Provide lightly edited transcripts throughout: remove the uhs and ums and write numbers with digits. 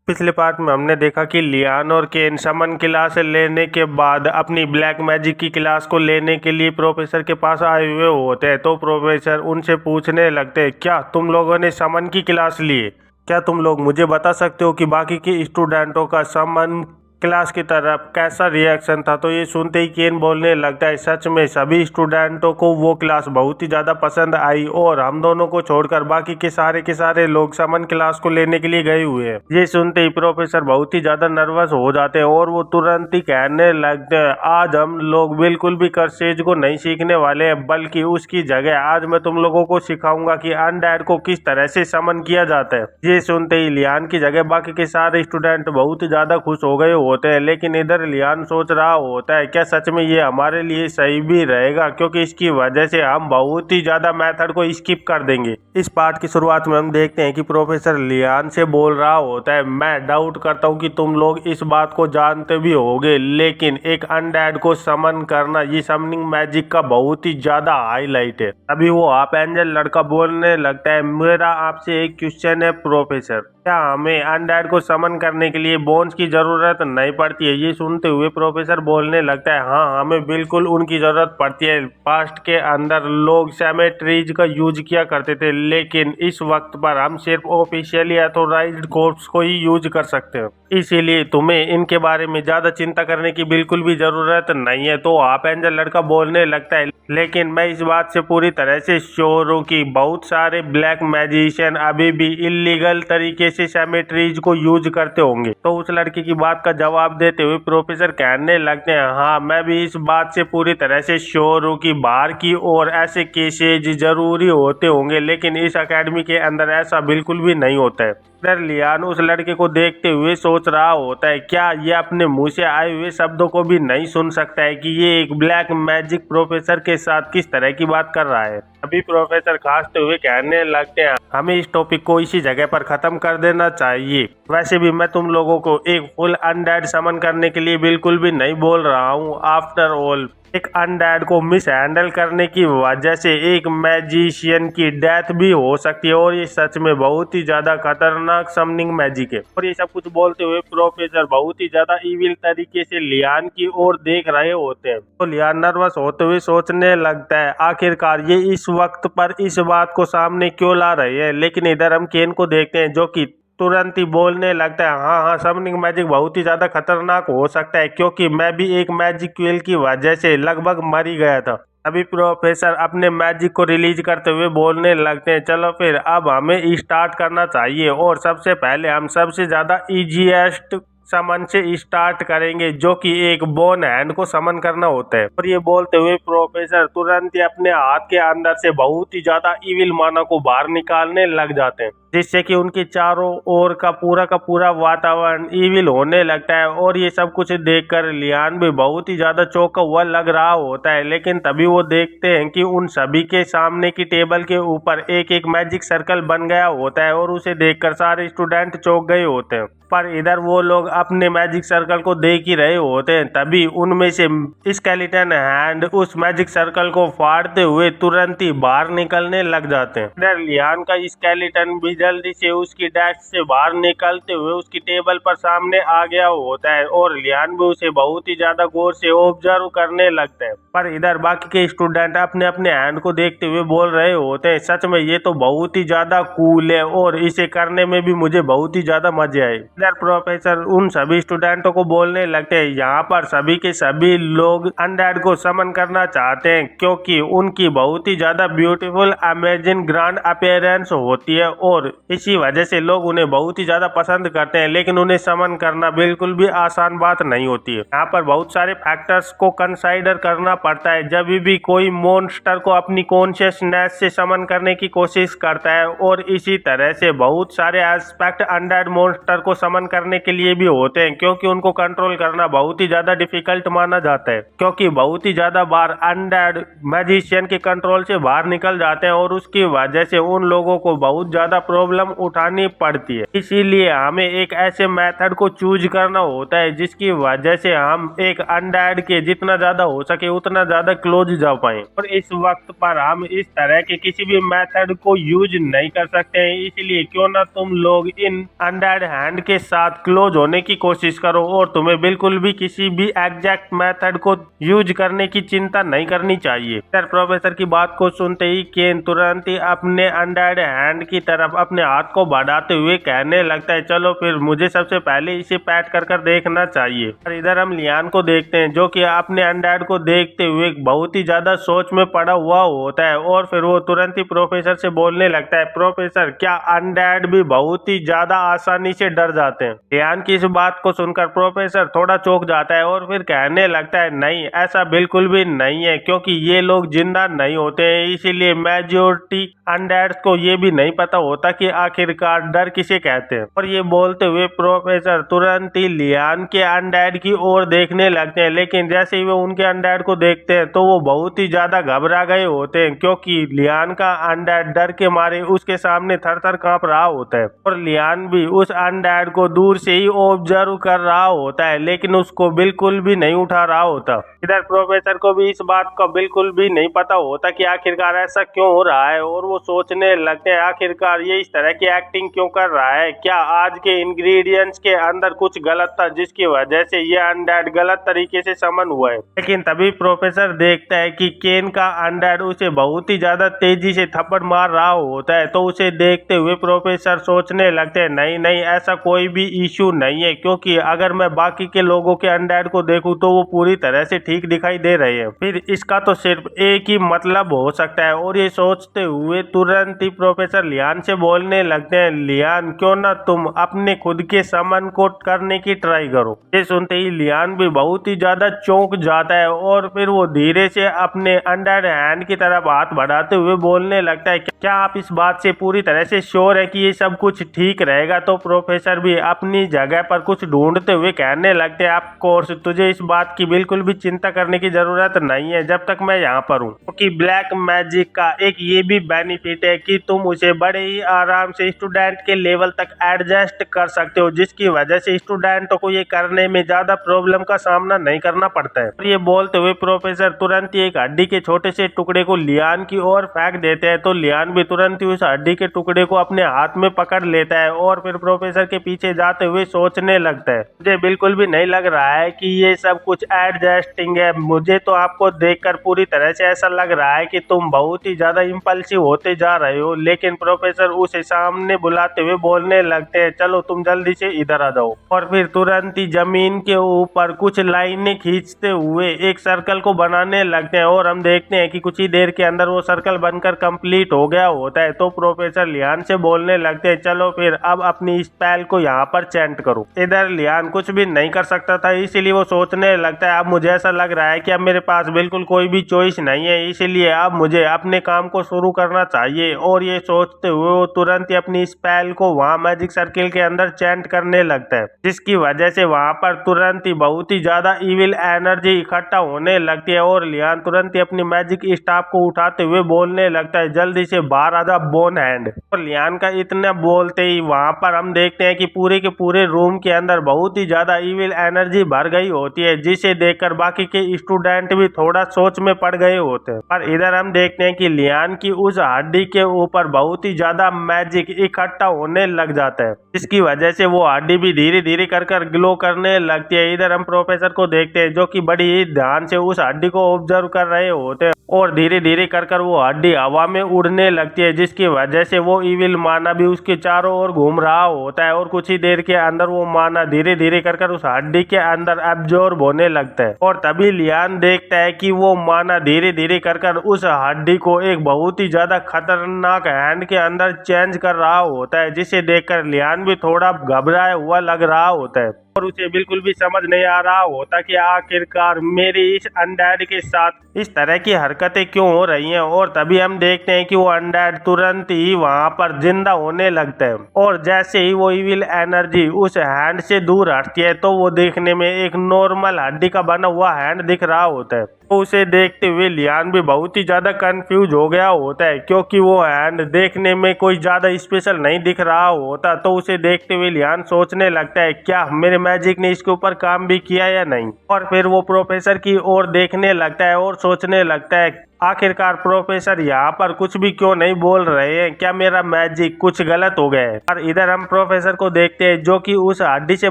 पिछले पार्ट में हमने देखा कि लियान और केन समन क्लास लेने के बाद अपनी ब्लैक मैजिक की क्लास को लेने के लिए प्रोफेसर के पास आए हुए होते हैं। तो प्रोफेसर उनसे पूछने लगते हैं, क्या तुम लोगों ने समन की क्लास ली? क्या तुम लोग मुझे बता सकते हो कि बाकी के स्टूडेंटों का समन क्लास की तरफ कैसा रिएक्शन था? तो ये सुनते ही केन बोलने लगता है, सच में सभी स्टूडेंटों को वो क्लास बहुत ही ज़्यादा पसंद आई और हम दोनों को छोड़कर बाकी के सारे लोग समन क्लास को लेने के लिए गए हुए हैं। ये सुनते ही प्रोफेसर बहुत ही ज़्यादा नर्वस हो जाते हैं और वो तुरंत ही कहने लगते हैं, आज हम लोग बिल्कुल भी कर्सेज को नहीं सीखने वाले हैं, बल्कि उसकी जगह आज मैं तुम लोगों को सिखाऊंगा कि अनडेड को किस तरह से समन किया जाता है। ये सुनते ही लियान की जगह बाकी के सारे स्टूडेंट बहुत ही ज़्यादा खुश हो गए होते हैं, लेकिन इधर लियान सोच रहा होता है, क्या सच में ये हमारे लिए सही भी रहेगा, क्योंकि इसकी वजह से हम बहुत ही ज्यादा मेथड को स्किप कर देंगे। इस पार्ट की शुरुआत में हम देखते हैं कि प्रोफेसर लियान से बोल रहा होता है, मैं डाउट करता हूँ कि तुम लोग इस बात को जानते भी होगे, लेकिन एक अनडेड को समन करना ये समनिंग मैजिक का बहुत ही ज्यादा हाईलाइट है। अभी वो आप एंजल लड़का बोलने लगता है, मेरा आपसे एक क्वेश्चन है प्रोफेसर, क्या हमें अनडेड को समन करने के लिए बोन्स की जरूरत नहीं पड़ती है? ये सुनते हुए प्रोफेसर बोलने लगता है, हाँ हमें बिल्कुल उनकी जरूरत पड़ती है। पास्ट के अंदर लोग सेमेट्रीज का यूज किया करते थे, लेकिन इस वक्त पर हम सिर्फ ऑफिशियली अथोराइज्ड कोर्ट्स को ही यूज कर सकते हैं, इसीलिए तुम्हें इनके बारे में ज्यादा चिंता करने की बिल्कुल भी जरूरत नहीं है। तो आप एंजल लड़का बोलने लगता है, लेकिन मैं इस बात से पूरी तरह से श्योर हूँ कि बहुत सारे ब्लैक मैजिशियन अभी भी इलीगल तरीके से सेमेट्रीज को यूज करते होंगे। तो उस लड़के की बात का जवाब देते हुए प्रोफेसर कहने लगते हैं, हाँ मैं भी इस बात से पूरी तरह से श्योर हूँ कि बाहर की ओर ऐसे केसेज जरूरी होते होंगे, लेकिन इस एकेडमी के अंदर ऐसा बिल्कुल भी नहीं होता है। फिर लियान उस लड़के को देखते हुए सोच रहा होता है, क्या ये अपने मुंह से आए हुए शब्दों को भी नहीं सुन सकता है कि ये एक ब्लैक मैजिक प्रोफेसर के साथ किस तरह की बात कर रहा है। अभी प्रोफेसर खांसते हुए कहने लगते हैं, हमें इस टॉपिक को इसी जगह पर खत्म कर देना चाहिए। वैसे भी मैं तुम लोगों को एक फुल अनडेड समन करने के लिए बिल्कुल भी नहीं बोल रहा हूँ। आफ्टर ऑल एक अनडेड को मिस हैंडल करने की वजह से एक मैजिशियन की डेथ भी हो सकती है और ये सच में बहुत ही ज्यादा खतरनाक समनिंग मैजिक है। और ये सब कुछ बोलते हुए प्रोफेसर बहुत ही ज्यादा इविल तरीके से लियान की ओर देख रहे होते हैं। तो लियान नर्वस होते हुए सोचने लगता है, आखिरकार ये इस वक्त पर इस बात को सामने क्यों ला रहे हैं। लेकिन इधर हम केन को देखते हैं जो कि तुरंत ही बोलने लगता है, हाँ हाँ समनिंग मैजिक बहुत ही ज्यादा खतरनाक हो सकता है, क्योंकि मैं भी एक मैजिक क्वेल की वजह से लगभग मर ही गया था। अभी प्रोफेसर अपने मैजिक को रिलीज करते हुए बोलने लगते हैं, चलो फिर अब हमें स्टार्ट करना चाहिए और सबसे पहले हम सबसे ज्यादा इजीएस्ट समन से स्टार्ट करेंगे, जो कि एक बोन हैंड को समन करना होता है। और ये बोलते हुए प्रोफेसर तुरंत ही अपने हाथ के अंदर से बहुत ही ज्यादा इविल माना को बाहर निकालने लग जाते हैं, जिससे कि उनके चारों ओर का पूरा वातावरण इविल होने लगता है। और ये सब कुछ देखकर लियान भी बहुत ही ज्यादा चौंका हुआ लग रहा होता है, लेकिन तभी वो देखते हैं कि उन सभी के सामने की टेबल के ऊपर एक एक मैजिक सर्कल बन गया होता है और उसे देखकर सारे स्टूडेंट चौंक गए होते हैं। पर इधर वो लोग अपने मैजिक सर्कल को देख ही रहे होते हैं, तभी उनमें से स्केलेटन हैंड उस मैजिक सर्कल को फाड़ते हुए तुरंत ही बाहर निकलने लग जाते हैं। इधर लियान का स्केलेटन भी जल्दी से उसकी डेस्क से बाहर निकलते हुए उसकी टेबल पर सामने आ गया होता है और लियान भी उसे बहुत ही ज्यादा गौर से ऑब्जर्व करने लगता है। पर इधर बाकी के स्टूडेंट अपने अपने हैंड को देखते हुए बोल रहे होते हैं, सच में ये तो बहुत ही ज्यादा कूल है और इसे करने में भी मुझे बहुत ही ज्यादा मजे आए। इधर प्रोफेसर उन सभी स्टूडेंटों को बोलने लगते हैं, यहाँ पर सभी के सभी लोग अनडेड को समन करना चाहते हैं, क्योंकि उनकी बहुत ही ज्यादा ब्यूटीफुल अमेजिंग ग्रैंड अपीयरेंस होती है और इसी वजह से लोग उन्हें बहुत ही ज्यादा पसंद करते हैं। लेकिन उन्हें समन करना बिल्कुल भी आसान बात नहीं होती है। यहाँ पर बहुत सारे फैक्टर्स को कंसाइडर करना पड़ता है जब भी कोई मॉन्स्टर को अपनी कॉन्शियसनेस से समन करने की कोशिश करता है, और इसी तरह से बहुत सारे एस्पेक्ट अनडेड मॉन्स्टर को समन करने के लिए भी होते हैं, क्योंकि उनको कंट्रोल करना बहुत ही ज्यादा डिफिकल्ट माना जाता है, क्योंकि बहुत ही ज्यादा बार अनडेड मैजिशियन के कंट्रोल से बाहर निकल जाते हैं और उसकी वजह से उन लोगों को बहुत ज्यादा प्रॉब्लम उठानी पड़ती है। इसीलिए हमें एक ऐसे मेथड को चूज करना होता है जिसकी वजह से हम एक अनडेड के जितना ज्यादा हो सके उतना ज्यादा क्लोज जा पाए। और इस वक्त पर हम इस तरह के किसी भी मेथड को यूज नहीं कर सकते हैं, इसलिए क्यों ना तुम लोग इन अनडेड हैंड के के साथ क्लोज होने की कोशिश करो और तुम्हें बिल्कुल भी किसी भी एग्जैक्ट मेथड को यूज करने की चिंता नहीं करनी चाहिए। फिर प्रोफेसर की बात को सुनते ही केन तुरंत ही अपने अनडेड हैंड की तरफ अपने हाथ को बढ़ाते हुए कहने लगता है, चलो फिर मुझे सबसे पहले इसे पैट कर देखना चाहिए। और इधर हम लियान को देखते हैं जो कि अपने अनडेड को देखते हुए बहुत ही ज्यादा सोच में पड़ा हुआ होता है और फिर वो तुरंत ही प्रोफेसर से बोलने लगता है, प्रोफेसर क्या अनडेड भी बहुत ही ज्यादा आसानी से डर जाते हैं? लियान की इस बात को सुनकर प्रोफेसर थोड़ा चौंक जाता है और फिर कहने लगता है, नहीं ऐसा बिल्कुल भी नहीं है, क्योंकि ये लोग जिंदा नहीं होते हैं, इसीलिए मेजोरिटी अनडेड्स को ये भी नहीं पता होता कि आखिरकार डर किसे कहते हैं। और ये बोलते हुए प्रोफेसर तुरंत ही लियान के अनडेड की ओर देखने लगते हैं, लेकिन जैसे ही वो उनके अनडेड को देखते हैं तो वो बहुत ही ज्यादा घबरा गए होते हैं, क्योंकि लियान का अनडेड डर के मारे उसके सामने थर थर कांप रहा होता है। और लियान भी उस अनडेड को दूर से ही ऑब्जर्व कर रहा होता है, लेकिन उसको बिल्कुल भी नहीं उठा रहा होता। इधर प्रोफेसर को भी इस बात का बिल्कुल भी नहीं पता होता कि आखिरकार ऐसा क्यों हो रहा है और वो सोचने लगते हैं आखिरकार ये इस तरह की एक्टिंग क्यों कर रहा है, क्या आज के इंग्रेडिएंट्स के अंदर कुछ गलत था जिसकी वजह से ये अनडेड गलत तरीके से समन हुआ है। लेकिन तभी प्रोफेसर देखता है कि केन का अनडेड उसे बहुत ही ज्यादा तेजी से थप्पड़ मार रहा होता है, तो उसे देखते हुए प्रोफेसर सोचने लगते हैं, नहीं नहीं ऐसा कोई भी इश्यू नहीं है, क्योंकि अगर मैं बाकी के लोगों के अनडेड को देखूं तो वो पूरी तरह से ठीक दिखाई दे रहे हैं, फिर इसका तो सिर्फ एक ही मतलब हो सकता है। और ये सोचते हुए तुरंत ही प्रोफेसर लियान से बोलने लगते हैं, लियान क्यों ना तुम अपने खुद के समन को करने की ट्राई करो। ये सुनते ही लियान भी बहुत ही ज्यादा चौंक जाता है और फिर वो धीरे से अपने अनडेड हैंड की तरफ हाथ बढ़ाते हुए बोलने लगता है, क्या आप इस बात से पूरी तरह से श्योर है कि ये सब कुछ ठीक रहेगा? तो प्रोफेसर भी अपनी जगह पर कुछ ढूंढते हुए कहने लगते हैं, ऑफ कोर्स तुझे इस बात की बिल्कुल भी चिंता करने की जरूरत नहीं है जब तक मैं यहाँ पर हूँ, क्योंकि ब्लैक मैजिक का एक ये भी बेनिफिट है कि तुम उसे बड़े ही आराम से स्टूडेंट के लेवल तक एडजस्ट कर सकते हो, जिसकी वजह से स्टूडेंटों को ये करने में ज्यादा प्रॉब्लम का सामना नहीं करना पड़ता है। और ये बोलते हुए प्रोफेसर तुरंत ही एक हड्डी के छोटे से टुकड़े को लियान की ओर फेंक देते हैं, तो लियान भी तुरंत ही उस हड्डी के टुकड़े को अपने हाथ में पकड़ लेता है और फिर प्रोफेसर के पीछे जाते हुए सोचने लगता है, मुझे बिल्कुल भी नहीं लग रहा है कि ये सब कुछ एडजस्टिंग है, मुझे तो आपको देखकर पूरी तरह से ऐसा लग रहा है कि तुम बहुत ही ज्यादा इम्पल्सिव होते जा रहे हो। लेकिन प्रोफेसर उसे सामने बुलाते हुए बोलने लगते हैं, चलो तुम जल्दी से इधर आ जाओ। और फिर तुरंत ही जमीन के ऊपर कुछ लाइनें खींचते हुए एक सर्कल को बनाने लगते हैं और हम देखते हैं कि कुछ ही देर के अंदर वो सर्कल बनकर कंप्लीट हो गया होता है। तो प्रोफेसर लियान से बोलने लगते हैं, चलो फिर अब अपनी स्पेल को यहाँ पर चैंट करो। इधर लियान कुछ भी नहीं कर सकता था, इसीलिए वो सोचने लगता है, अब मुझे ऐसा लग रहा है कि अब मेरे पास बिल्कुल कोई भी चॉइस नहीं है, इसीलिए अब मुझे अपने काम को शुरू करना चाहिए। और ये सोचते हुए वो तुरंत ही अपनी स्पेल को वहाँ मैजिक सर्किल के अंदर चैंट करने लगता है, जिसकी वजह से वहाँ पर तुरंत ही बहुत ही ज्यादा इविल एनर्जी इकट्ठा होने लगती है। और लियान तुरंत ही अपनी मैजिक स्टाफ को उठाते हुए बोलने लगता है, जल्दी से बाहर आ जा बोन हैंड। और लियान का इतना बोलते ही वहाँ पर हम देखते हैं कि पूरे के पूरे रूम के अंदर बहुत ही ज्यादा इविल एनर्जी भर गई होती है, जिसे देखकर बाकी के स्टूडेंट भी थोड़ा सोच में पड़ गए होते हैं। और इधर हम देखते हैं कि लियान की उस हड्डी के ऊपर बहुत ही ज्यादा मैजिक इकट्ठा होने लग जाता है, जिसकी वजह से वो हड्डी भी धीरे धीरे कर ग्लो करने लगती है। इधर हम प्रोफेसर को देखते हैं जो कि बड़ी ही ध्यान से उस हड्डी को ऑब्जर्व कर रहे होते हैं और धीरे धीरे कर वो हड्डी हवा में उड़ने लगती है, जिसकी वजह से वो इविल माना भी उसके चारों ओर घूम रहा होता है। और कुछ ही देर के अंदर वो माना धीरे धीरे कर उस हड्डी के अंदर एब्जॉर्ब होने लगता है। और तभी लियान देखता है कि वो माना धीरे धीरे कर उस हड्डी को एक बहुत ही ज्यादा खतरनाक हैंड के अंदर चेंज कर रहा होता है, जिसे देखकर लियान भी थोड़ा घबराया हुआ लग रहा होता है और उसे बिल्कुल भी समझ नहीं आ रहा होता कि आखिरकार मेरी इस अनडेड के साथ इस तरह की हरकतें क्यों हो रही हैं। और तभी हम देखते हैं कि वो अनडेड तुरंत ही वहां पर जिंदा होने लगता है और जैसे ही वो इविल एनर्जी उस हैंड से दूर हटती है तो वो देखने में एक नॉर्मल हड्डी का बना हुआ हैंड दिख रहा होता है। तो उसे देखते हुए लियान भी बहुत ही ज्यादा कंफ्यूज हो गया होता है, क्योंकि वो हैंड देखने में कोई ज्यादा स्पेशल नहीं दिख रहा होता। तो उसे देखते हुए लियान सोचने लगता है, क्या मेरे मैजिक ने इसके ऊपर काम भी किया या नहीं। और फिर वो प्रोफेसर की ओर देखने लगता है और सोचने लगता है, आखिरकार प्रोफेसर यहाँ पर कुछ भी क्यों नहीं बोल रहे हैं? क्या मेरा मैजिक कुछ गलत हो गया है? और इधर हम प्रोफेसर को देखते हैं जो कि उस हड्डी से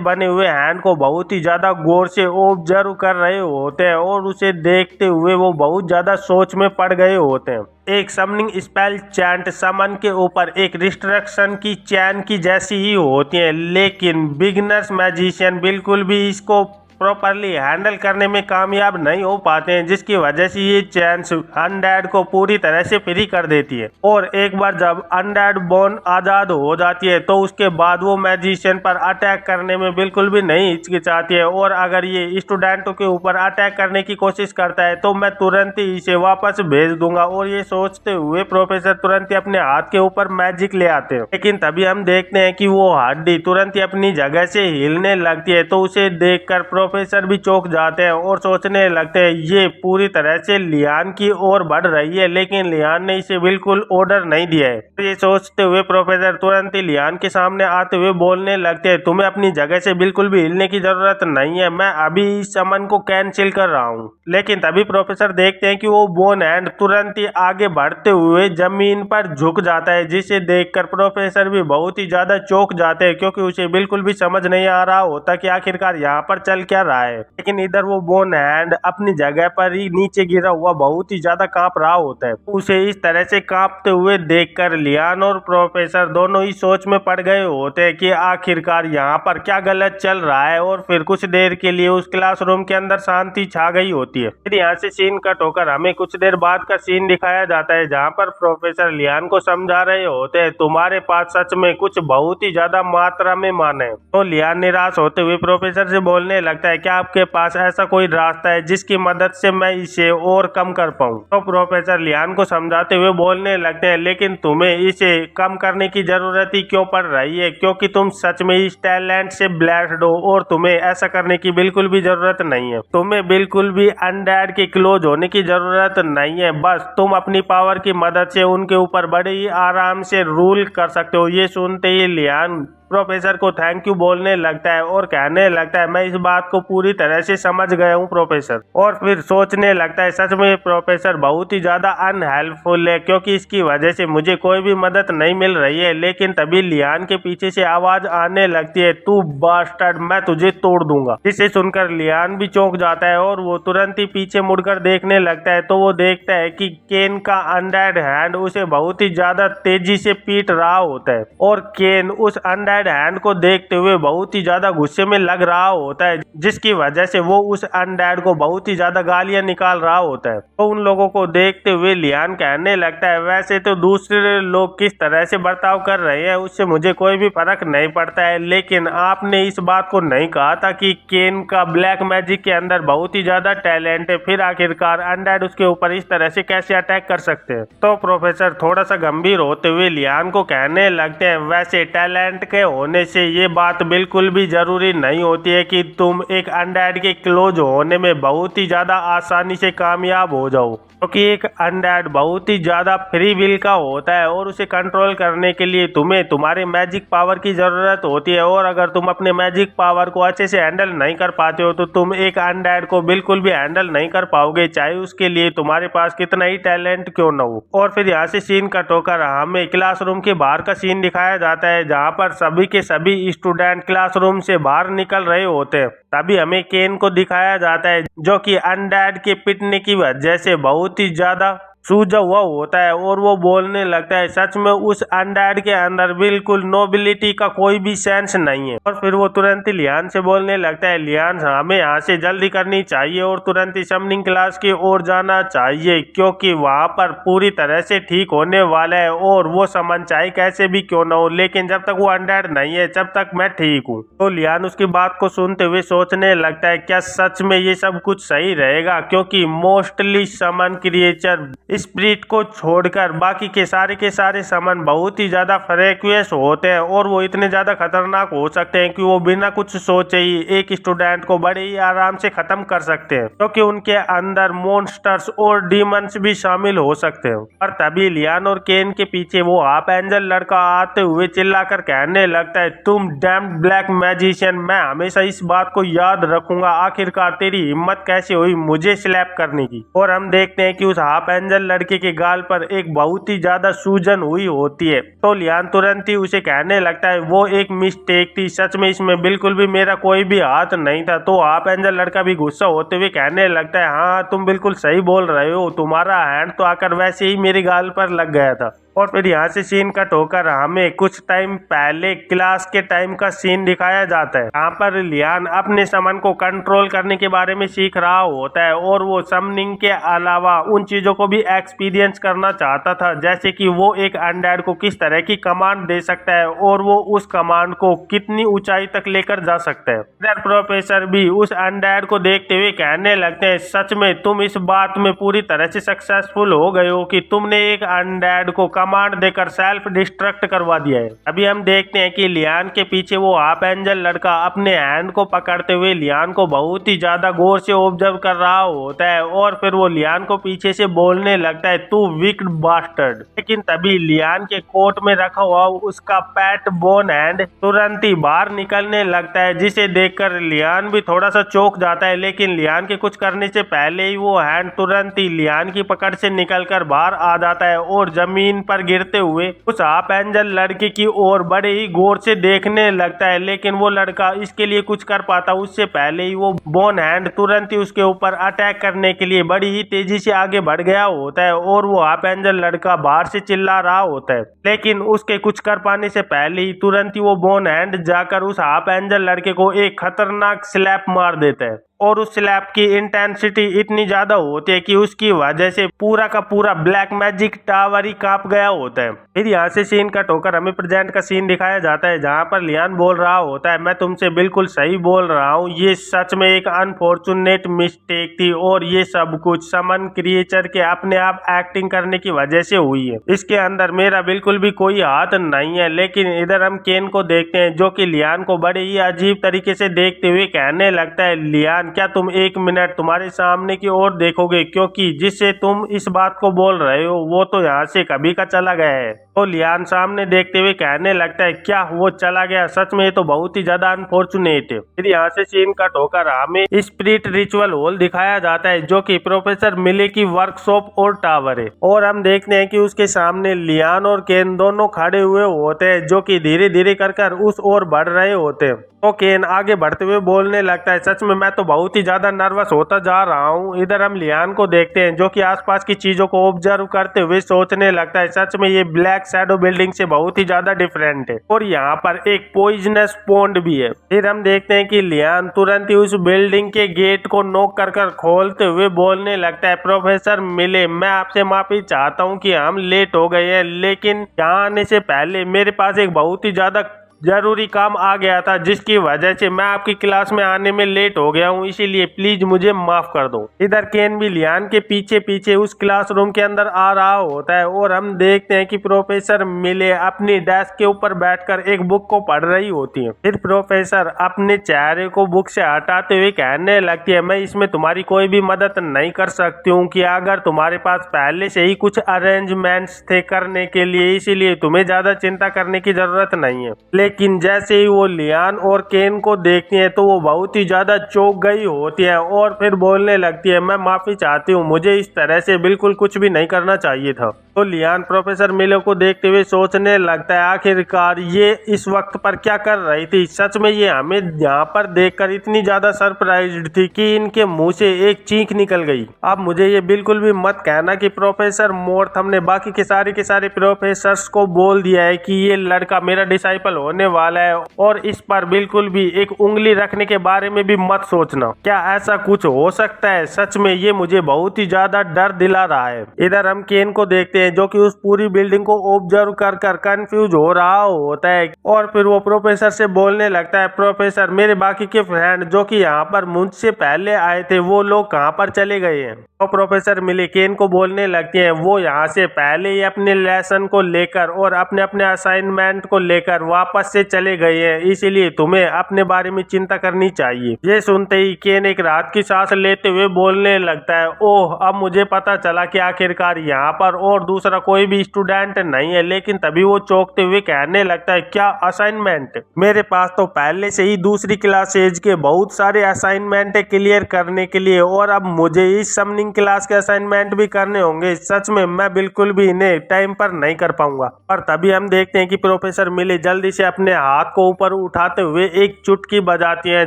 बने हुए हैंड को बहुत ही ज्यादा गौर से ऑब्जर्व कर रहे होते हैं और उसे देखते हुए वो बहुत ज्यादा सोच में पड़ गए होते हैं। एक समनिंग स्पेल चैंट समन के ऊपर एक रिस्ट्रक्शन की चैन की जैसी ही होती है, लेकिन बिगिनर्स मैजिशियन बिल्कुल भी इसको प्रॉपरली हैंडल करने में कामयाब नहीं हो पाते हैं, जिसकी वजह से ये चैन्स अनडेड को पूरी तरह से फ्री कर देती है। और एक बार जब अनडेड बोन आज़ाद हो जाती है तो उसके बाद वो मैजिशियन पर अटैक करने में बिल्कुल भी नहीं हिचकिचाती है, और अगर ये स्टूडेंटों के ऊपर अटैक करने की कोशिश करता है तो मैं तुरंत ही इसे वापस भेज दूंगा। और ये सोचते हुए प्रोफेसर तुरंत ही अपने हाथ के ऊपर मैजिक ले आते हैं, लेकिन तभी हम देखते हैं कि वो हड्डी तुरंत ही अपनी जगह से हिलने लगती है। तो उसे देखकर प्रोफेसर भी चौंक जाते हैं और सोचने लगते हैं ये पूरी तरह से लियान की ओर बढ़ रही है, लेकिन लियान ने इसे बिल्कुल ऑर्डर नहीं दिया है। ये सोचते हुए प्रोफेसर तुरंत ही लियान के सामने आते हुए बोलने लगते हैं, तुम्हें अपनी जगह से बिल्कुल भी हिलने की जरूरत नहीं है, मैं अभी इस समन को कैंसिल कर रहा हूँ। लेकिन तभी प्रोफेसर देखते हैं कि वो बोन हैंड तुरंत ही आगे बढ़ते हुए जमीन पर झुक जाता है, जिसे देखकर प्रोफेसर भी बहुत ही ज्यादा चौंक जाते हैं, क्योंकि उसे बिल्कुल भी समझ नहीं आ रहा होता कि आखिरकार यहाँ पर चल क्या रहा है। लेकिन इधर वो बोन हैंड अपनी जगह पर ही नीचे गिरा हुआ बहुत ही ज्यादा कांप रहा होता है। उसे इस तरह से कांपते हुए देखकर लियान और प्रोफेसर दोनों ही सोच में पड़ गए होते हैं कि आखिरकार यहाँ पर क्या गलत चल रहा है। और फिर कुछ देर के लिए उस क्लासरूम के अंदर शांति छा गई होती है। फिर यहाँ से सीन कट होकर हमें कुछ देर बाद का सीन दिखाया जाता है, जहाँ पर प्रोफेसर लियान को समझा रहे होते हैं तुम्हारे पास सच में कुछ बहुत ही ज्यादा मात्रा में मान है। तो लियान निराश होते हुए प्रोफेसर से बोलने लगता है क्या आपके पास ऐसा कोई रास्ता है जिसकी मदद से मैं इसे और कम कर पाऊँ? तो प्रोफेसर लियान को समझाते हुए बोलने लगते हैं लेकिन तुम्हें इसे कम करने की जरूरत ही क्यों पड़ रही है, क्योंकि तुम सच में इस टैलेंट से ब्लेस्ड हो और तुम्हें ऐसा करने की बिल्कुल भी जरूरत नहीं है। तुम्हें बिल्कुल भी अनडेड के क्लोज होने की जरूरत नहीं है, बस तुम अपनी पावर की मदद से उनके ऊपर बड़े ही आराम से रूल कर सकते हो। ये सुनते ही लियान प्रोफेसर को थैंक यू बोलने लगता है और कहने लगता है मैं इस बात को पूरी तरह से समझ गया हूँ प्रोफेसर। और फिर सोचने लगता है सच में प्रोफेसर बहुत ही ज्यादा अनहेल्पफुल है, क्योंकि इसकी वजह से मुझे कोई भी मदद नहीं मिल रही है। लेकिन तभी लियान के पीछे से आवाज आने लगती है तू बास्टर्ड, मैं तुझे तोड़ दूंगा। जिसे सुनकर लियान भी चौंक जाता है और वो तुरंत ही पीछे मुड़कर देखने लगता है। तो वो देखता है कि केन का अनडेड हैंड उसे बहुत ही ज्यादा तेजी से पीट रहा होता है, और केन उस अनडेड हैंड को देखते हुए बहुत ही ज्यादा गुस्से में लग रहा होता है, जिसकी वजह से वो उस अनडेड को बहुत ही ज्यादा गालियां निकाल रहा होता है। तो उन लोगों को देखते हुए लियान कहने लगता है वैसे तो दूसरे लोग किस तरह से बर्ताव कर रहे हैं उससे मुझे कोई भी फर्क नहीं पड़ता है, लेकिन आपने इस बात को नहीं कहा था कि केन का ब्लैक मैजिक के अंदर बहुत ही ज्यादा टैलेंट है, फिर आखिरकार अनडेड उसके ऊपर इस तरह से कैसे अटैक कर सकते हैं। तो प्रोफेसर थोड़ा सा गंभीर होते हुए लियान को कहने लगते हैं वैसे टैलेंट के होने से ये बात बिल्कुल भी जरूरी नहीं होती है कि तुम एक अनडेड के क्लोज होने में बहुत ही ज्यादा आसानी से कामयाब हो जाओ, क्योंकि एक अनडेड बहुत ही ज्यादा फ्री विल का होता है और उसे कंट्रोल करने के लिए तुम्हें तुम्हारे मैजिक पावर की जरूरत होती है। और अगर तुम अपने मैजिक पावर को अच्छे से हैंडल नहीं कर पाते हो तो तुम एक अनडेड को बिल्कुल भी हैंडल नहीं कर पाओगे, चाहे उसके लिए तुम्हारे पास कितना ही टैलेंट क्यों न हो। और फिर यहाँ से सीन कट होकर हमें क्लासरूम के बाहर का सीन दिखाया जाता है, जहाँ पर सभी के सभी स्टूडेंट क्लासरूम से बाहर निकल रहे होते हैं। तभी हमें केन को दिखाया जाता है जो कि अनडेड के पिटने की वजह से बहुत ही ज्यादा सूझा हुआ होता है, और वो बोलने लगता है सच में उस अनडेड के अंदर बिल्कुल नोबिलिटी का कोई भी सेंस नहीं है। और फिर वो तुरंत ही लियान से बोलने लगता है लियान हमें यहाँ से जल्दी करनी चाहिए और तुरंत ही समनिंग क्लास की ओर जाना चाहिए, क्योंकि वहाँ पर पूरी तरह से ठीक होने वाला है और वो समन चाहे कैसे भी क्यों ना हो, लेकिन जब तक वो अनडेड नहीं है जब तक मैं ठीक हूँ। तो लियान उसकी बात को सुनते हुए सोचने लगता है क्या सच में ये सब कुछ सही रहेगा, क्योंकि मोस्टली समन क्रिएचर स्प्रिट को छोड़कर बाकी के सारे समन बहुत ही ज्यादा फ्रेक्वियस होते हैं और वो इतने ज्यादा खतरनाक हो सकते हैं कि वो बिना कुछ सोचे ही एक स्टूडेंट को बड़े ही आराम से खत्म कर सकते हैं, क्योंकि उनके अंदर मॉन्स्टर्स और डीमंस भी शामिल हो सकते हैं। और तभी लियान और केन के पीछे वो हाफ एंजल लड़का आते हुए चिल्लाकर कहने लगता है, तुम डैम्ड ब्लैक मैजिशियन, मैं हमेशा इस बात को याद रखूंगा। आखिरकार तेरी हिम्मत कैसे हुई मुझे स्लैप करने की। और हम देखते हैं कि उस हाफ एंजल लड़के के गाल पर एक बहुत ही ज्यादा सूजन हुई होती है। तो लियान तुरंत ही उसे कहने लगता है, वो एक मिस्टेक थी, सच में इसमें बिल्कुल भी मेरा कोई भी हाथ नहीं था। तो हाफ एंजल लड़का भी गुस्सा होते हुए कहने लगता है, हाँ तुम बिल्कुल सही बोल रहे हो, तुम्हारा हैंड तो आकर वैसे ही मेरे गाल पर लग गया था। और फिर यहाँ से सीन कट होकर हमें कुछ टाइम पहले क्लास के टाइम का सीन दिखाया जाता है। यहाँ पर लियान अपने समन को कंट्रोल करने के बारे में सीख रहा होता है और वो समनिंग के अलावा उन चीजों को भी एक्सपीरियंस करना चाहता था, जैसे कि वो एक अनडेड को किस तरह की कमांड दे सकता है और वो उस कमांड को कितनी ऊंचाई तक लेकर जा सकता है। इधर प्रोफेसर भी उस अनडेड को देखते हुए कहने लगते हैं, सच में तुम इस बात में पूरी तरह से सक्सेसफुल हो गए हो कि तुमने एक अनडेड को कमांड देकर सेल्फ डिस्ट्रक्ट करवा दिया है। अभी हम देखते हैं कि लियान के पीछे वो हाफ एंजल लड़का अपने हैंड को पकड़ते हुए लियान को बहुत ही ज्यादा गौर से ऑब्जर्व कर रहा होता है और फिर वो लियान को पीछे से बोलने लगता है, तू विक्ड बास्टर्ड। लेकिन तभी लियान के कोट में रखा हुआ उसका पैट बोन हैंड तुरंत ही बाहर निकलने लगता है, जिसे देखकर लियान भी थोड़ा सा चौंक जाता है। लेकिन लियान के कुछ करने से पहले ही वो हैंड तुरंत ही लियान की पकड़ से निकलकर बाहर आ जाता है और जमीन पर गिरते हुए उस हाफ एंजल लड़के की ओर बड़े ही गौर से देखने लगता है। लेकिन वो लड़का इसके लिए कुछ कर पाता उससे पहले ही वो बोन हैंड तुरंत ही उसके ऊपर अटैक करने के लिए बड़ी ही तेजी से आगे बढ़ गया होता है और वो हाफ एंजल लड़का बाहर से चिल्ला रहा होता है। लेकिन उसके कुछ कर पाने से पहले ही तुरंत ही वो बोन हैंड जाकर उस हाफ एंजल लड़के को एक खतरनाक स्लैप मार देता है और उस स्लैप की इंटेंसिटी इतनी ज्यादा होती है कि उसकी वजह से पूरा का पूरा ब्लैक मैजिक टावर ही कांप गया होता है। फिर यहाँ से सीन कट होकर हमें प्रेजेंट का सीन दिखाया जाता है, जहाँ पर लियान बोल रहा होता है, मैं तुमसे बिल्कुल सही बोल रहा हूँ, ये सच में एक अनफॉर्चुनेट मिस्टेक थी और ये सब कुछ समन क्रिएचर के अपने आप एक्टिंग करने की वजह से हुई है। इसके अंदर मेरा बिल्कुल भी कोई हाथ नहीं है। लेकिन इधर हम केन को देखते हैं जो कि लियान को बड़े ही अजीब तरीके से देखते हुए कहने लगता है, लियान क्या तुम एक मिनट तुम्हारे सामने की ओर देखोगे, क्योंकि जिससे तुम इस बात को बोल रहे हो वो तो यहाँ से कभी का चला गया है। तो लियान सामने देखते हुए कहने लगता है, क्या वो चला गया, सच में ये तो बहुत ही ज्यादा अनफॉर्चुनेट है। फिर यहाँ से सीन कट होकर हमें स्पिरिट रिचुअल हॉल दिखाया जाता है जो कि प्रोफेसर मिले की वर्कशॉप और टावर है और हम देखते हैं कि उसके सामने लियान और केन दोनों खड़े हुए होते हैं जो कि धीरे धीरे कर उस ओर बढ़ रहे होते हैं। तो केन आगे बढ़ते हुए बोलने लगता है, सच में मैं तो बहुत ही ज्यादा नर्वस होता जा रहा हूँ। इधर हम लियान को देखते हैं जो कि आसपास की चीजों को ऑब्जर्व करते हुए सोचने लगता है, सच में ये ब्लैक शैडो बिल्डिंग से बहुत ही ज्यादा डिफरेंट है और यहाँ पर एक पॉइजनस पॉन्ड भी है। फिर हम देखते हैं कि लियान तुरंत ही उस बिल्डिंग के गेट को नॉक कर खोलते हुए बोलने लगता है, प्रोफेसर मिले, मैं आपसे माफी चाहता हूँ कि हम लेट हो गए हैं, लेकिन यहाँ आने से पहले मेरे पास एक बहुत ही ज्यादा जरूरी काम आ गया था जिसकी वजह से मैं आपकी क्लास में आने में लेट हो गया हूँ, इसीलिए प्लीज मुझे माफ कर दो। इधर केन भी लियान के पीछे पीछे उस क्लासरूम के अंदर आ रहा होता है और हम देखते हैं कि प्रोफेसर मिले अपनी डेस्क के ऊपर बैठकर एक बुक को पढ़ रही होती है। फिर प्रोफेसर अपने चेहरे को बुक से हटाते हुए कहने लगती है, मैं इसमें तुम्हारी कोई भी मदद नहीं कर सकती हूँ कि अगर तुम्हारे पास पहले से ही कुछ अरेंजमेंट्स थे करने के लिए, इसीलिए तुम्हें ज्यादा चिंता करने की जरूरत नहीं है। लेकिन जैसे ही वो लियान और केन को देखती है तो वो बहुत ही ज्यादा चौंक गई होती है और फिर बोलने लगती है, मैं माफी चाहती हूँ, मुझे इस तरह से बिल्कुल कुछ भी नहीं करना चाहिए था। तो लियान प्रोफेसर मिले को देखते हुए सोचने लगता है, आखिरकार ये इस वक्त पर क्या कर रही थी। सच में ये हमें यहाँ पर देखकर इतनी ज्यादा सरप्राइज्ड थी कि इनके मुंह से एक चीख निकल गई। अब मुझे ये बिल्कुल भी मत कहना कि प्रोफेसर मोर्थ हमने बाकी के सारे प्रोफेसर्स को बोल दिया है कि ये लड़का मेरा डिसाइपल होने वाला है और इस पर बिल्कुल भी एक उंगली रखने के बारे में भी मत सोचना। क्या ऐसा कुछ हो सकता है? सच में ये मुझे बहुत ही ज्यादा डर दिला रहा है। इधर हम केन को देखते हैं हैं जो कि उस पूरी बिल्डिंग को ऑब्जर्व कर कर कंफ्यूज हो रहा होता है। और फिर वो प्रोफेसर से बोलने लगता है, प्रोफेसर मेरे बाकी के फ्रेंड जो कि यहाँ पर मुझसे पहले आए थे वो लोग कहाँ पर चले गए हैं। तो प्रोफेसर मिली केन को बोलने लगती हैं, वो यहाँ से पहले ही अपने लेसन को लेकर और अपने अपने असाइनमेंट को लेकर वापस से चले गए हैं, इसीलिए तुम्हें अपने बारे में चिंता करनी चाहिए। ये सुनते ही केन एक राहत की सांस लेते हुए बोलने लगता है, ओह अब मुझे पता चला कि आखिरकार यहाँ पर और दूसरा कोई भी स्टूडेंट नहीं है। लेकिन तभी वो चौंकते हुए कहने लगता है, क्या असाइनमेंट? मेरे पास तो पहले से ही दूसरी क्लास एज के बहुत सारे असाइनमेंट क्लियर करने के लिए, और अब मुझे इस समनिंग क्लास के असाइनमेंट भी करने होंगे। सच में मैं बिल्कुल भी इन्हें टाइम पर नहीं कर पाऊंगा। और तभी हम देखते हैं कि प्रोफेसर मिली जल्दी से अपने हाथ को ऊपर उठाते हुए एक चुटकी बजाती हैं,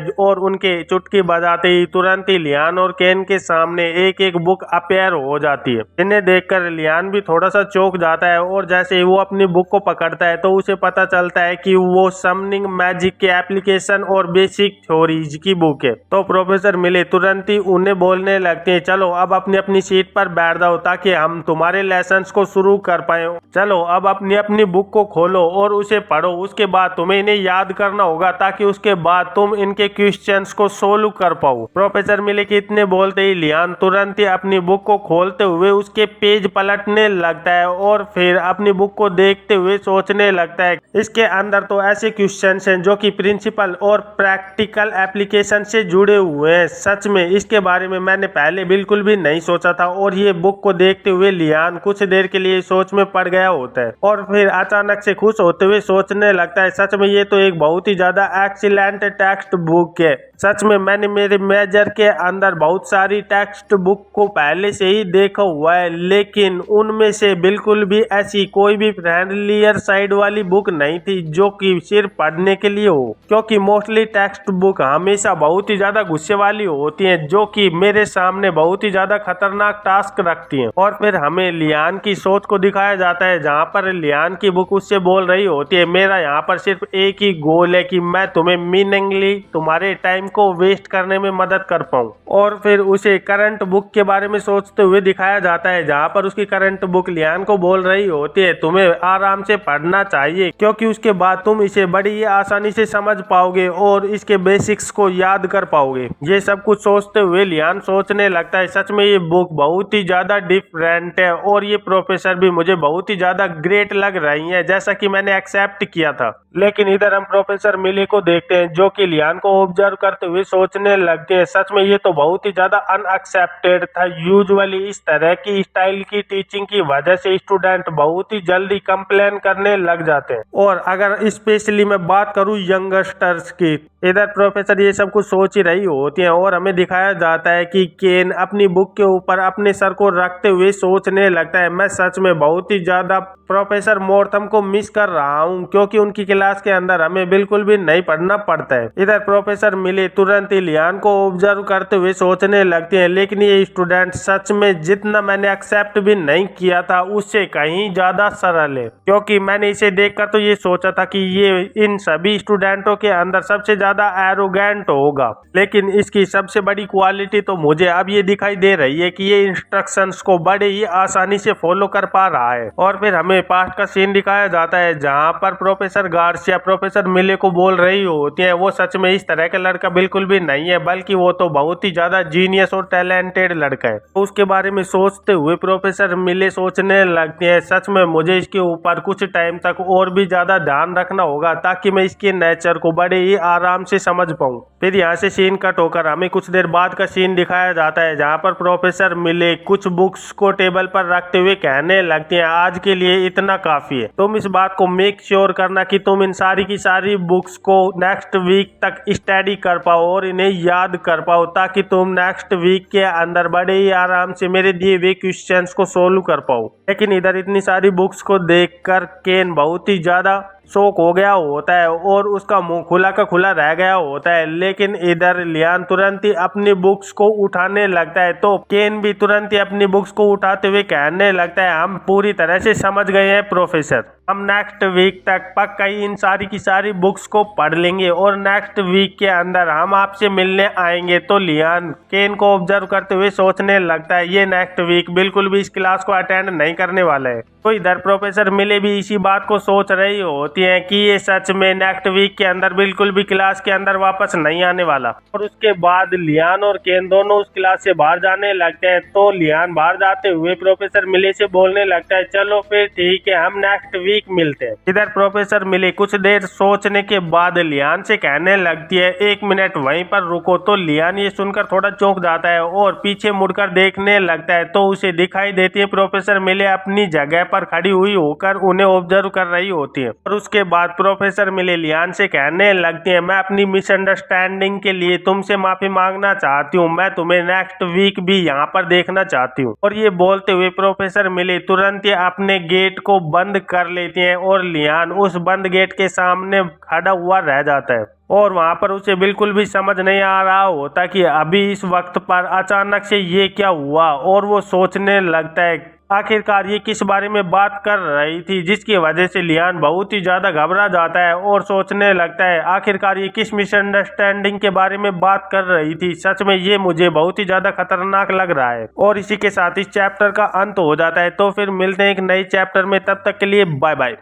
और उनके चुटकी बजाते ही तुरंत ही लियान और केन के सामने एक एक बुक अपेयर हो जाती है। इन्हें देखकर लियान भी थोड़ा सा चौंक जाता है, और जैसे ही वो अपनी बुक को पकड़ता है तो उसे पता चलता है कि वो समनिंग मैजिक के एप्लीकेशन और बेसिक थ्योरीज की बुक है। तो प्रोफेसर मिली तुरंत ही उन्हें बोलने लगते हैं, चलो अब अपनी अपनी सीट पर बैठ जाओ ताकि हम तुम्हारे लेसन्स को शुरू कर पाए। चलो अब अपनी अपनी बुक को खोलो और उसे पढ़ो। उसके बाद तुम्हें इन्हें याद करना होगा ताकि उसके बाद तुम इनके क्वेश्चंस को सोल्व कर पाओ। प्रोफेसर मिली के इतने बोलते ही लियान तुरंत ही अपनी बुक को खोलते हुए उसके पेज पलटने लगता है, और फिर अपनी बुक को देखते हुए सोचने लगता है, इसके अंदर तो ऐसे क्वेश्चंस हैं जो कि प्रिंसिपल और प्रैक्टिकल एप्लीकेशन से जुड़े हुए हैं। सच में इसके बारे में मैंने पहले बिल्कुल भी नहीं सोचा था। और ये बुक को देखते हुए लियान कुछ देर के लिए सोच में पड़ गया होता है, और फिर अचानक से खुश होते हुए सोचने लगता है, सच में ये तो एक बहुत ही ज्यादा एक्सीलेंट टेक्स्ट बुक है। सच में मैंने मेरे मेजर के अंदर बहुत सारी टेक्स्ट बुक को पहले से ही देखा हुआ है, लेकिन उनमें से बिल्कुल भी ऐसी कोई भी फ्रेंडलियर साइड वाली बुक नहीं थी जो कि सिर्फ पढ़ने के लिए हो, क्योंकि मोस्टली टेक्स्ट बुक हमेशा बहुत ही ज्यादा गुस्से वाली होती हैं जो कि मेरे सामने बहुत ही ज्यादा खतरनाक टास्क रखती हैं। और फिर हमें लियान की सोच को दिखाया जाता है जहाँ पर लियान की बुक उससे बोल रही होती है, मेरा यहाँ पर सिर्फ एक ही गोल है कि मैं तुम्हें मीनिंगली तुम्हारे टाइम को वेस्ट करने में मदद कर पाऊँ। और फिर उसे करंट बुक के बारे में सोचते हुए दिखाया जाता है जहाँ पर उसकी करंट बुक लियान को बोल रही होती है, तुम्हें आराम से पढ़ना चाहिए क्योंकि उसके बाद तुम इसे बड़ी ही आसानी से समझ पाओगे और इसके बेसिक्स को याद कर पाओगे। ये सब कुछ सोचते हुए लियान सोचने लगता है, सच में ये बुक बहुत ही ज्यादा डिफरेंट है और ये प्रोफेसर भी मुझे बहुत ही ज्यादा ग्रेट लग रही है जैसा कि मैंने एक्सेप्ट किया था। लेकिन इधर हम प्रोफेसर मिली को देखते हैं जो कि लियान को ऑब्जर्व करते हुए सोचने लगते हैं, सच में ये तो बहुत ही ज्यादा अनएक्सेप्टेड था। यूजुअली इस तरह की स्टाइल की टीचिंग की वजह से स्टूडेंट बहुत ही जल्दी कंप्लेन करने लग जाते हैं, और अगर स्पेशली मैं बात करूं यंगस्टर्स की। इधर प्रोफेसर ये सब कुछ सोच ही रही होती है और हमें दिखाया जाता है कि केन अपनी बुक के ऊपर अपने सर को रखते हुए सोचने लगता है, मैं सच में बहुत ही ज्यादा प्रोफेसर मोर्थम को मिस कर रहा हूँ क्योंकि उनकी क्लास के अंदर हमें बिल्कुल भी नहीं पढ़ना पड़ता है। इधर प्रोफेसर मिली तुरंत ही लियान को ऑब्जर्व करते हुए सोचने लगते हैं, लेकिन ये स्टूडेंट सच में जितना मैंने एक्सेप्ट भी नहीं किया था उससे कहीं ज्यादा सरल है, क्योंकि मैंने इसे देखकर तो ये सोचा था कि ये इन सभी स्टूडेंटों के अंदर सबसे ज्यादा एरोगेंट होगा, लेकिन इसकी सबसे बड़ी क्वालिटी तो मुझे अब ये दिखाई दे रही है कि ये इंस्ट्रक्शंस को बड़े ही आसानी से फॉलो कर पा रहा है। और फिर हमें पास्ट का सीन दिखाया जाता है जहाँ पर प्रोफेसर गार्सिया प्रोफेसर मिले को बोल रही होती है, वो सच में इस तरह का लड़का बिल्कुल भी नहीं है, बल्कि वो तो बहुत ही ज्यादा जीनियस और टैलेंटेड लड़का है। तो उसके बारे में सोचते हुए प्रोफेसर मिले सोचने लगते हैं, सच में मुझे इसके ऊपर कुछ टाइम तक और भी ज्यादा ध्यान रखना होगा ताकि मैं इसके नेचर को बड़े ही आराम से समझ पाऊँ। फिर यहाँ से सीन कट होकर हमें कुछ देर बाद का सीन दिखाया जाता है जहाँ पर प्रोफेसर मिले कुछ बुक्स को टेबल पर रखते हुए कहने लगते हैं, आज के लिए इतना काफी है। तुम इस बात को मेक श्योर करना कि तुम इन सारी की सारी बुक्स को नेक्स्ट वीक तक स्टडी कर पाओ और इन्हें याद कर पाओ ताकि तुम नेक्स्ट वीक के अंदर बड़े ही आराम से मेरे दिए हुए क्वेश्चंस को सोल्व कर पाओ। लेकिन इधर इतनी सारी बुक्स को देखकर केन बहुत ही ज्यादा शौक हो गया होता है और उसका मुंह खुला का खुला रह गया होता है। लेकिन इधर लियान तुरंत ही अपनी बुक्स को उठाने लगता है, तो केन भी तुरंत ही अपनी बुक्स को उठाते हुए कहने लगता है, हम पूरी तरह से समझ गए हैं प्रोफेसर, हम नेक्स्ट वीक तक पक्का ही इन सारी की सारी बुक्स को पढ़ लेंगे और नेक्स्ट वीक के अंदर हम आपसे मिलने आएंगे। तो लियान केन को ऑब्जर्व करते हुए सोचने लगता है, ये नेक्स्ट वीक बिल्कुल भी इस क्लास को अटेंड नहीं करने वाला है। तो इधर प्रोफेसर मिले भी इसी बात को सोच रही होती हैं कि ये सच में नेक्स्ट वीक के अंदर बिल्कुल भी क्लास के अंदर वापस नहीं आने वाला। और उसके बाद लियान और केन दोनों उस क्लास से बाहर जाने लगते हैं। तो लियान बाहर जाते हुए प्रोफेसर मिले से बोलने लगता है, चलो फिर ठीक है, हम नेक्स्ट वीक मिलते हैं। इधर प्रोफेसर मिले कुछ देर सोचने के बाद लियान से कहने लगती है, 1 मिनट वहीं पर रुको। तो लियान ये सुनकर थोड़ा चौंक जाता है और पीछे मुड़कर देखने लगता है। तो उसे दिखाई देती है प्रोफेसर मिले अपनी जगह पर खड़ी हुई होकर उन्हें ऑब्जर्व कर रही होती है। और उसके बाद प्रोफेसर मिले लियान से कहने लगती है, मैं अपनी मिसअंडरस्टैंडिंग के लिए तुमसे माफी मांगना चाहती हूँ, मैं तुम्हें नेक्स्ट वीक भी यहाँ पर देखना चाहती हूँ। और ये बोलते हुए प्रोफेसर मिले तुरंत ही अपने गेट को बंद कर लेती हैं और लियान उस बंद गेट के सामने खड़ा हुआ रह जाता है। और वहां पर उसे बिल्कुल भी समझ नहीं आ रहा होता कि अभी इस वक्त पर अचानक से ये क्या हुआ। और वो सोचने लगता है आखिरकार ये किस बारे में बात कर रही थी, जिसकी वजह से लियान बहुत ही ज्यादा घबरा जाता है और सोचने लगता है आखिरकार ये किस मिसअंडरस्टैंडिंग के बारे में बात कर रही थी। सच में ये मुझे बहुत ही ज्यादा खतरनाक लग रहा है। और इसी के साथ इस चैप्टर का अंत हो जाता है। तो फिर मिलते हैं एक नए चैप्टर में, तब तक के लिए बाय बाय।